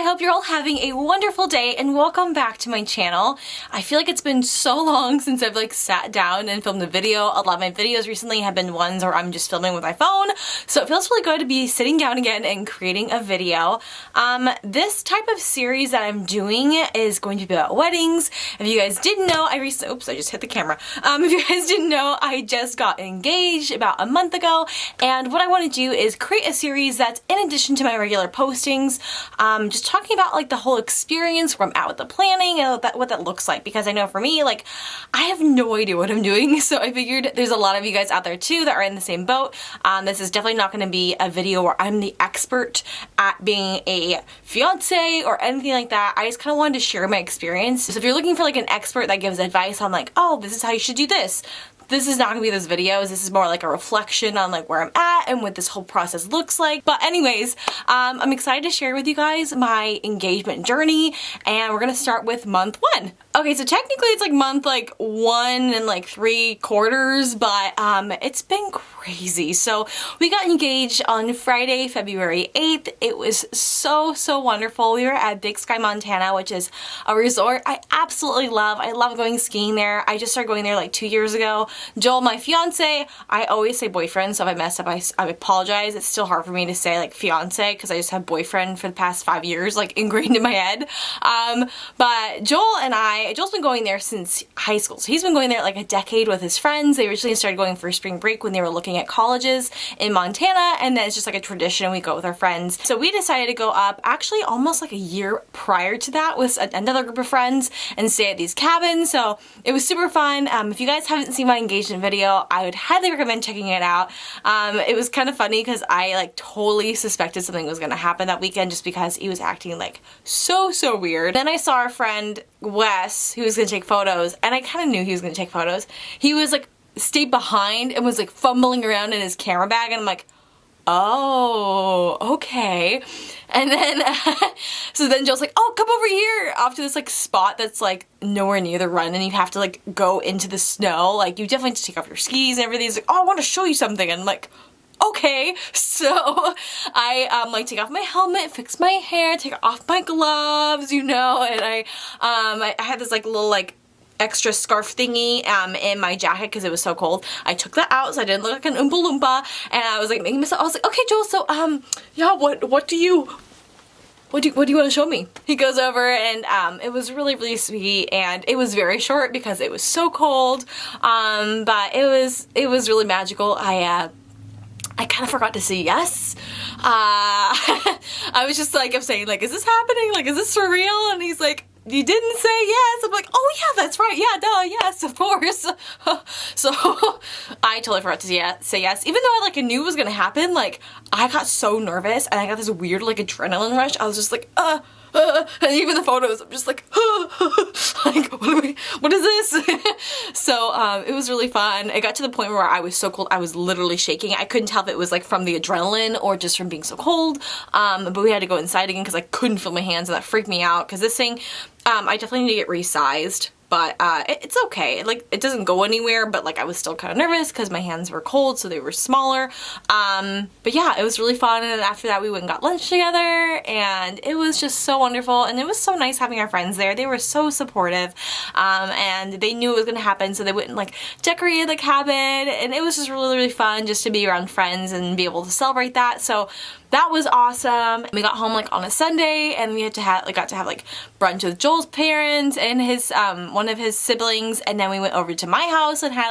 hope you're all having a wonderful day and welcome back to my channel. I feel like it's been so long since I've sat down and filmed a video. A lot of my videos recently have been ones where I'm just filming with my phone, so it feels really good to be sitting down again and creating a video. This type of series that I'm doing is going to be about weddings. If you guys didn't know, I just hit the camera. If you guys didn't know, I just got engaged about a month ago, and what I want to do is create a series that's in addition to my regular postings, just talking about the whole experience, where I'm at with the planning and what that looks like, because I know for me, I have no idea what I'm doing, so I figured there's a lot of you guys out there too that are in the same boat. This is definitely not going to be a video where I'm the expert at being a fiance or anything like that. I just kind of wanted to share my experience. So if you're looking for an expert that gives advice on oh, this is how you should do this, this is not gonna be those videos. This is more like a reflection on where I'm at and what this whole process looks like. But anyways, I'm excited to share with you guys my engagement journey, and we're gonna start with month 1. Okay, so technically it's month 1 and 3/4, but it's been crazy. So we got engaged on Friday, February 8th. It was so wonderful. We were at Big Sky, Montana, which is a resort I absolutely love. I love going skiing there. I just started going there 2 years ago. Joel, my fiance, I always say boyfriend, so if I mess up, I apologize. It's still hard for me to say fiance because I just have boyfriend for the past 5 years ingrained in my head. But Joel's been going there since high school, so he's been going there a decade with his friends. They originally started going for spring break when they were looking at colleges in Montana, and then it's just a tradition. We go with our friends. So we decided to go up actually almost a year prior to that with another group of friends and stay at these cabins. So it was super fun. If you guys haven't seen my engagement video, I would highly recommend checking it out. It was kind of funny because I totally suspected something was gonna happen that weekend just because he was acting so weird. Then I saw our friend Wes, who was gonna take photos, and I kind of knew he was gonna take photos. He was stayed behind and was fumbling around in his camera bag, and I'm oh, okay. And then, so then Joel's oh, come over here, off to this spot that's nowhere near the run, and you have to go into the snow. You definitely have to take off your skis and everything. He's oh, I want to show you something. And I'm okay. So I take off my helmet, fix my hair, take off my gloves, and I had this little extra scarf thingy in my jacket because it was so cold. I took that out so I didn't look like an Oompa Loompa, and I was making myself, I was okay, Joel, so yeah, what do you want to show me? He goes over, and it was really sweet, and it was very short because it was so cold, but it was really magical. I kind of forgot to say yes. I was just I'm saying is this happening? Is this for real? And he's you didn't say yes. I'm oh yeah, that's right. Yeah, duh, yes, of course. So I totally forgot to say yes. Even though I knew it was gonna happen, I got so nervous, and I got this weird adrenaline rush. I was just and even the photos, I'm just what is this? So it was really fun. It got to the point where I was so cold, I was literally shaking. I couldn't tell if it was from the adrenaline or just from being so cold. But we had to go inside again because I couldn't feel my hands, and that freaked me out because this thing, I definitely need to get resized. But it's okay. It doesn't go anywhere, but I was still kind of nervous because my hands were cold, so they were smaller. But yeah, it was really fun, and then after that we went and got lunch together, and it was just so wonderful, and it was so nice having our friends there. They were so supportive, and they knew it was going to happen, so they went and decorated the cabin, and it was just really fun just to be around friends and be able to celebrate that. So that was awesome. We got home on a Sunday, and we got to have brunch with Joel's parents and his one of his siblings, and then we went over to my house and had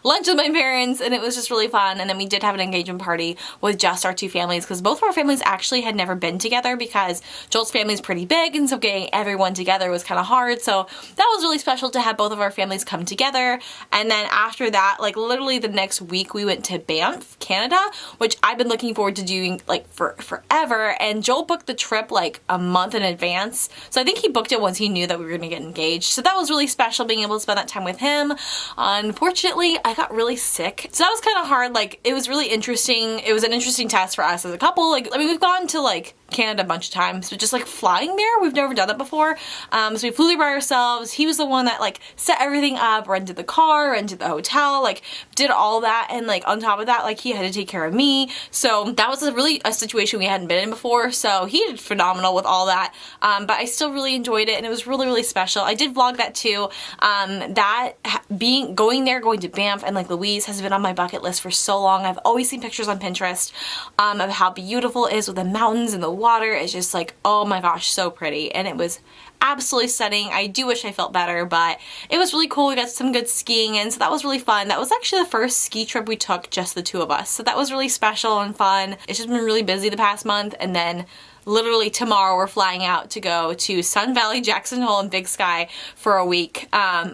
lunch with my parents, and it was just really fun. And then we did have an engagement party with just our two families because both of our families actually had never been together because Joel's family is pretty big, and so getting everyone together was kind of hard. So that was really special to have both of our families come together. And then after that, literally the next week, we went to Banff, Canada, which I've been looking forward to doing for forever, and Joel booked the trip a month in advance, so I think he booked it once he knew that we were gonna get engaged. So that was really special, being able to spend that time with him. Unfortunately, I got really sick, so that was kind of hard. It was really interesting. It was an interesting test for us as a couple. We've gone to Canada a bunch of times, but just like flying there, we've never done that before. So we flew there by ourselves. He was the one that like set everything up, rented the car, rented the hotel, like did all that, and like on top of that, like he had to take care of me. So that was a situation we hadn't been in before. So he did phenomenal with all that. But I still really enjoyed it, and it was really, really special. I did vlog that too. Going to Banff and like Louise has been on my bucket list for so long. I've always seen pictures on Pinterest of how beautiful it is with the mountains and the water. It's just like, oh my gosh, so pretty. And it was absolutely stunning. I do wish I felt better, but it was really cool. We got some good skiing in, so that was really fun. That was actually the first ski trip we took, just the two of us. So that was really special and fun. It's just been really busy the past month, and then literally tomorrow we're flying out to go to Sun Valley, Jackson Hole, and Big Sky for a week,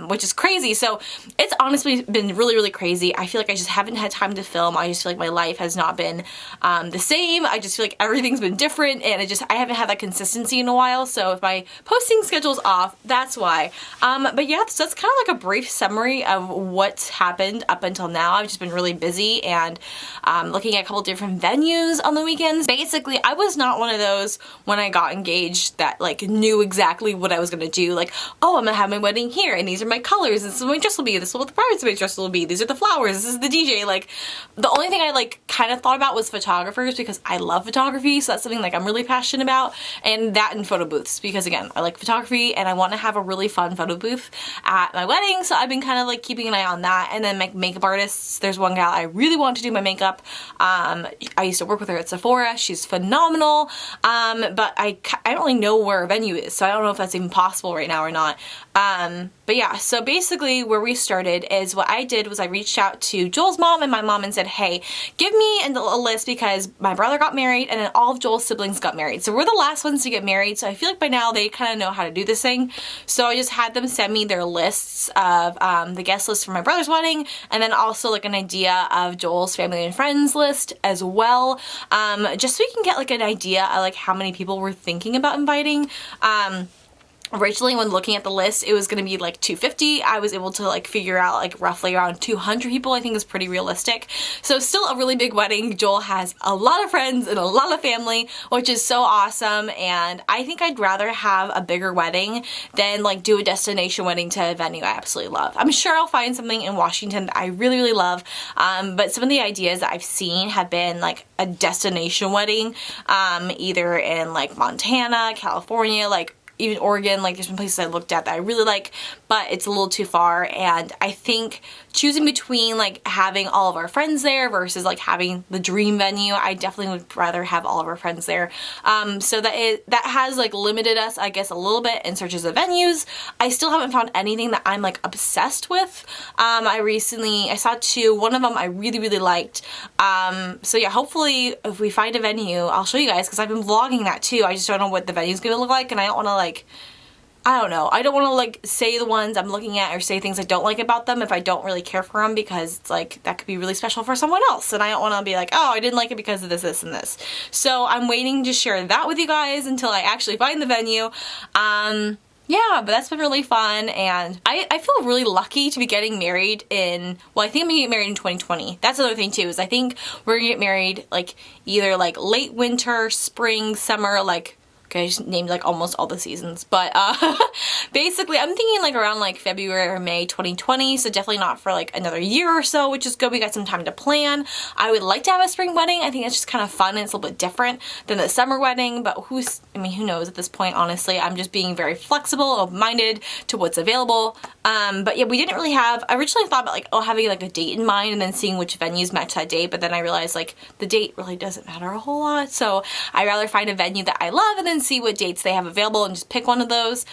which is crazy. So it's honestly been really, really crazy. I feel like I just haven't had time to film. I just feel like my life has not been the same. I just feel like everything's been different, and I haven't had that consistency in a while. So if my posting schedule's off, that's why. But yeah, so that's kind of like a brief summary of what's happened up until now. I've just been really busy and looking at a couple different venues on the weekends. Basically, I was not one of those when I got engaged that like knew exactly what I was gonna do. Like, oh, I'm gonna have my wedding here, and these are my colors, and this is what my dress will be, this is what the bridesmaid's dress will be, these are the flowers, this is the DJ. Like, the only thing I like kind of thought about was photographers, because I love photography, so that's something like I'm really passionate about, and that and photo booths, because again, I like photography and I want to have a really fun photo booth at my wedding. So I've been kind of like keeping an eye on that. And then makeup artists, there's one gal I really want to do my makeup. I used to work with her at Sephora. She's phenomenal. But I don't really know where a venue is, so I don't know if that's even possible right now or not. But yeah, so basically where we started is what I did was I reached out to Joel's mom and my mom and said, hey, give me a list, because my brother got married and then all of Joel's siblings got married. So we're the last ones to get married, so I feel like by now they kind of know how to do this thing. So I just had them send me their lists of the guest list for my brother's wedding, and then also like an idea of Joel's family and friends list as well, just so we can get like an idea of like how many people we're thinking about inviting. Originally, when looking at the list, it was going to be like 250. I was able to like figure out like roughly around 200 people. I think is pretty realistic. So still a really big wedding. Joel has a lot of friends and a lot of family, which is so awesome. And I think I'd rather have a bigger wedding than like do a destination wedding to a venue I absolutely love. I'm sure I'll find something in Washington that I really, really love. But some of the ideas that I've seen have been like a destination wedding, either in like Montana, California, like even Oregon. Like there's been places I looked at that I really like, but it's a little too far. And I think choosing between like having all of our friends there versus like having the dream venue, I definitely would rather have all of our friends there. So that has like limited us, I guess, a little bit in searches of venues. I still haven't found anything that I'm like obsessed with. I saw two. One of them I really, really liked. So yeah, hopefully if we find a venue, I'll show you guys, because I've been vlogging that too. I just don't know what the venue's gonna look like, and I don't want to like, I don't know. I don't want to like say the ones I'm looking at or say things I don't like about them if I don't really care for them, because it's like that could be really special for someone else, and I don't want to be like, oh, I didn't like it because of this, this, and this. So I'm waiting to share that with you guys until I actually find the venue. Yeah, but that's been really fun, and I feel really lucky to be getting married in, well, I think I'm gonna get married in 2020. That's another thing too, is I think we're gonna get married like either like late winter, spring, summer, like, okay, I just named like almost all the seasons, but basically I'm thinking like around like February or May 2020, so definitely not for like another year or so, which is good. We got some time to plan. I would like to have a spring wedding. I think it's just kind of fun, and it's a little bit different than the summer wedding, but who knows at this point, honestly. I'm just being very flexible, open-minded to what's available. But yeah, we didn't really have, I originally thought about like, oh, having like a date in mind and then seeing which venues match that date, but then I realized like the date really doesn't matter a whole lot, so I'd rather find a venue that I love and then see what dates they have available and just pick one of those.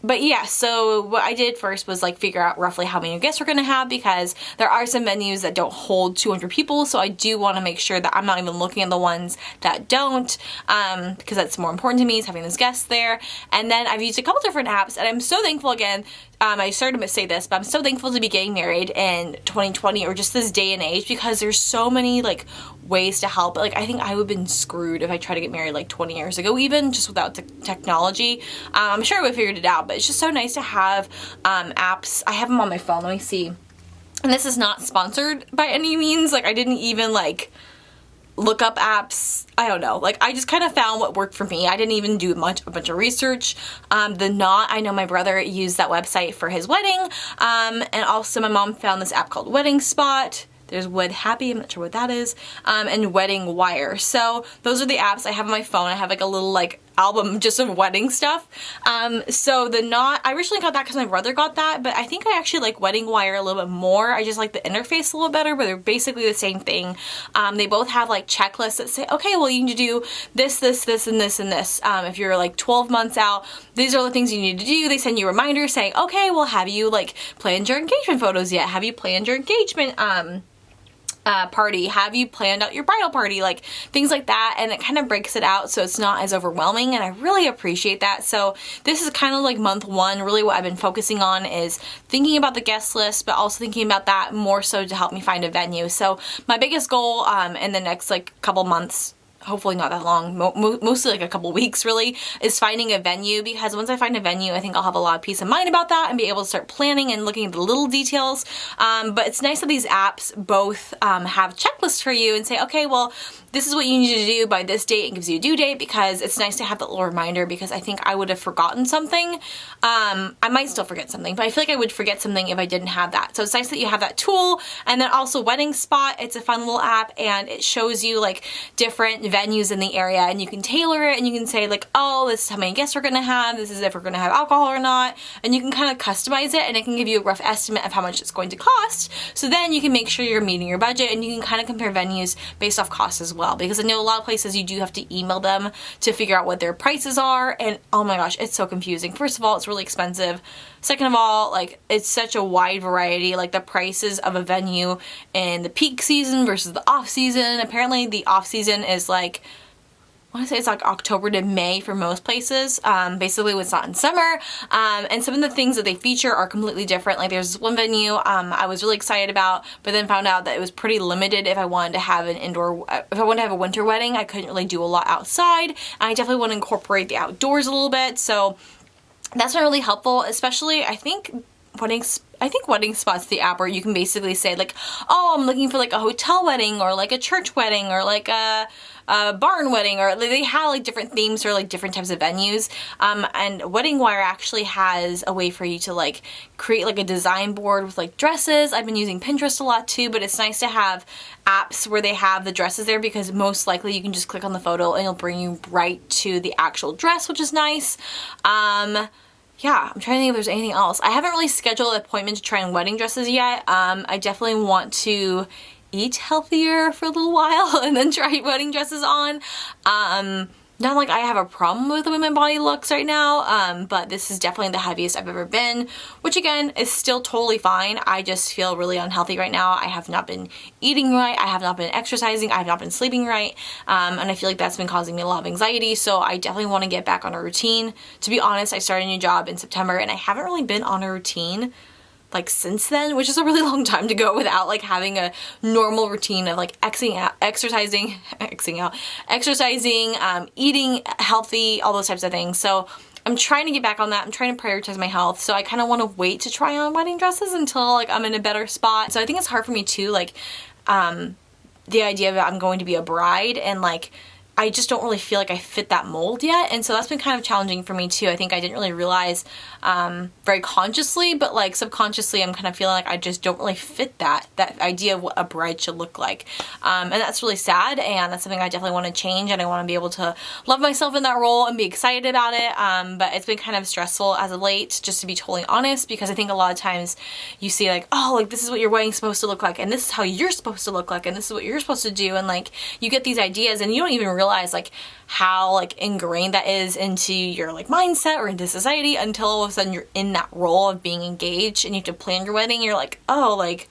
But yeah, so what I did first was like figure out roughly how many guests we're gonna have, because there are some venues that don't hold 200 people, so I do want to make sure that I'm not even looking at the ones that don't, because that's more important to me, is having those guests there. And then I've used a couple different apps, and I'm so thankful again. I started to say this, but I'm so thankful to be getting married in 2020, or just this day and age, because there's so many like ways to help. Like I think I would have been screwed if I tried to get married like 20 years ago, even just without technology. I'm sure I would have figured it out, but it's just so nice to have apps. I have them on my phone. Let me see. And this is not sponsored by any means. Like I didn't even like lookup apps. I don't know. Like, I just kind of found what worked for me. I didn't even do a bunch of research. The Knot, I know my brother used that website for his wedding. And also my mom found this app called Wedding Spot. There's Wed Happy, I'm not sure what that is, and Wedding Wire. So those are the apps I have on my phone. I have like a little like album just of wedding stuff. So the Knot, I originally got that because my brother got that, but I think I actually like Wedding Wire a little bit more. I just like the interface a little better, but they're basically the same thing. They both have like checklists that say, okay, well you need to do this, this, this, and this, and this. If you're like 12 months out, these are the things you need to do. They send you reminders saying, okay, well have you like planned your engagement photos yet? Have you planned your engagement party? Have you planned out your bridal party? Like things like that, and it kind of breaks it out so it's not as overwhelming, and I really appreciate that. So this is kind of like month one. Really what I've been focusing on is thinking about the guest list, but also thinking about that more so to help me find a venue. So my biggest goal in the next like couple months, hopefully not that long, mostly like a couple weeks really, is finding a venue, because once I find a venue, I think I'll have a lot of peace of mind about that and be able to start planning and looking at the little details. But it's nice that these apps both have checklists for you and say, okay, well, this is what you need to do by this date, and gives you a due date, because it's nice to have that little reminder, because I think I would have forgotten something. I might still forget something, but I feel like I would forget something if I didn't have that. So it's nice that you have that tool. And then also Wedding Spot, it's a fun little app, and it shows you like different venues in the area, and you can tailor it, and you can say like, oh, this is how many guests we're gonna have, this is if we're gonna have alcohol or not, and you can kind of customize it, and it can give you a rough estimate of how much it's going to cost. So then you can make sure you're meeting your budget, and you can kind of compare venues based off cost as well, because I know a lot of places you do have to email them to figure out what their prices are, and oh my gosh, it's so confusing. First of all, it's really expensive. Second of all, like, it's such a wide variety, like the prices of a venue in the peak season versus the off season. Apparently the off season is like, I want to say it's like October to May for most places, basically when it's not in summer, and some of the things that they feature are completely different. Like there's one venue I was really excited about, but then found out that it was pretty limited if I wanted to have an indoor, if I wanted to have a winter wedding. I couldn't really do a lot outside, and I definitely want to incorporate the outdoors a little bit, so that's not really helpful, especially I think Wedding Spot's the app where you can basically say like, oh, I'm looking for like a hotel wedding, or like a church wedding, or like a barn wedding, or they have like different themes for like different types of venues. And Wedding Wire actually has a way for you to like create like a design board with like dresses. I've been using Pinterest a lot too, but it's nice to have apps where they have the dresses there, because most likely you can just click on the photo and it'll bring you right to the actual dress, which is nice. Yeah, I'm trying to think if there's anything else. I haven't really scheduled an appointment to try on wedding dresses yet. I definitely want to eat healthier for a little while and then try wedding dresses on. Not like I have a problem with the way my body looks right now, but this is definitely the heaviest I've ever been, which again is still totally fine. I just feel really unhealthy right now. I have not been eating right, I have not been exercising, I have not been sleeping right, and I feel like that's been causing me a lot of anxiety, so I definitely want to get back on a routine. To be honest, I started a new job in September, and I haven't really been on a routine like since then, which is a really long time to go without like having a normal routine of like exercising, eating healthy, all those types of things. So I'm trying to get back on that. I'm trying to prioritize my health. So I kind of want to wait to try on wedding dresses until like I'm in a better spot. So I think it's hard for me too, like the idea that I'm going to be a bride, and like I just don't really feel like I fit that mold yet, and so that's been kind of challenging for me too. I think I didn't really realize very consciously, but like subconsciously I'm kind of feeling like I just don't really fit that idea of what a bride should look like, and that's really sad, and that's something I definitely want to change, and I want to be able to love myself in that role and be excited about it, but it's been kind of stressful as of late, just to be totally honest, because I think a lot of times you see like, oh, like this is what your wedding's supposed to look like, and this is how you're supposed to look like, and this is what you're supposed to do, and like you get these ideas and you don't even realize like how like ingrained that is into your like mindset or into society until all of a sudden you're in that role of being engaged and you have to plan your wedding. You're like, oh, like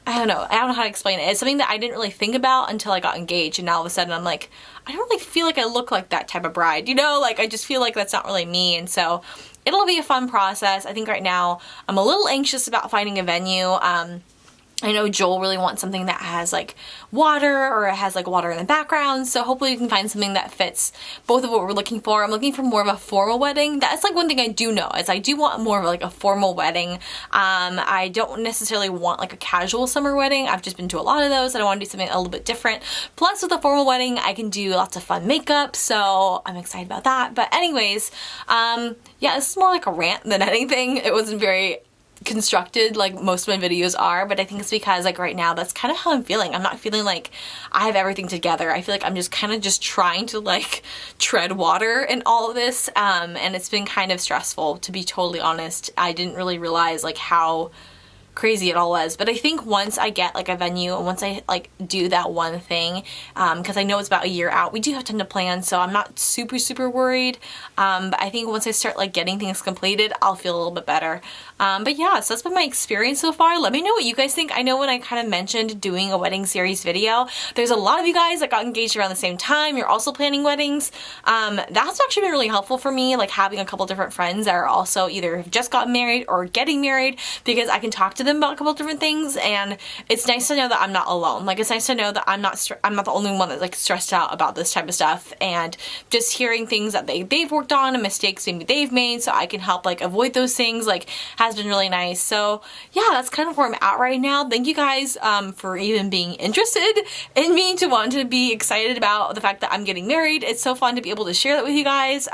I don't know how to explain it. It's something that I didn't really think about until I got engaged, and now all of a sudden I'm like, I don't really feel like I look like that type of bride, you know, like I just feel like that's not really me. And so it'll be a fun process. I think right now I'm a little anxious about finding a venue. I know Joel really wants something that has like water, or it has like water in the background, so hopefully we can find something that fits both of what we're looking for. I'm looking for more of a formal wedding. That's like one thing I do know, is I do want more of like a formal wedding. I don't necessarily want like a casual summer wedding. I've just been to a lot of those and I want to do something a little bit different. Plus with a formal wedding I can do lots of fun makeup, so I'm excited about that. But anyways, yeah, this is more like a rant than anything. It wasn't very constructed like most of my videos are, but I think it's because like right now that's kind of how I'm feeling. I'm not feeling like I have everything together. I feel like I'm just kind of just trying to like tread water in all of this, and it's been kind of stressful, to be totally honest. I didn't really realize like how crazy it all was. But I think once I get like a venue and once I like do that one thing, because I know it's about a year out, we do have time to plan, so I'm not super worried. But I think once I start like getting things completed, I'll feel a little bit better. But yeah, so that's been my experience so far. Let me know what you guys think. I know when I kind of mentioned doing a wedding series video, there's a lot of you guys that got engaged around the same time. You're also planning weddings. That's actually been really helpful for me, like having a couple different friends that are also either have just gotten married or getting married, because I can talk to them about a couple different things, and it's nice to know that I'm not alone. Like, it's nice to know that I'm not the only one that's like stressed out about this type of stuff, and just hearing things that they've worked on and mistakes maybe they've made, so I can help like avoid those things, like has been really nice. So yeah, that's kind of where I'm at right now. Thank you guys for even being interested in me, to want to be excited about the fact that I'm getting married. It's so fun to be able to share that with you guys.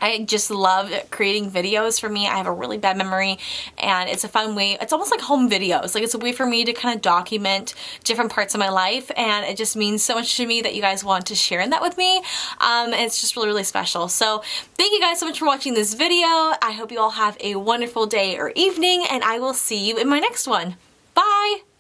I just love creating videos. For me, I have a really bad memory, and it's a fun way. It's almost like home videos. Like, it's a way for me to kind of document different parts of my life, and it just means so much to me that you guys want to share that with me. And it's just really special. So thank you guys so much for watching this video. I hope you all have a wonderful day or evening, and I will see you in my next one. Bye!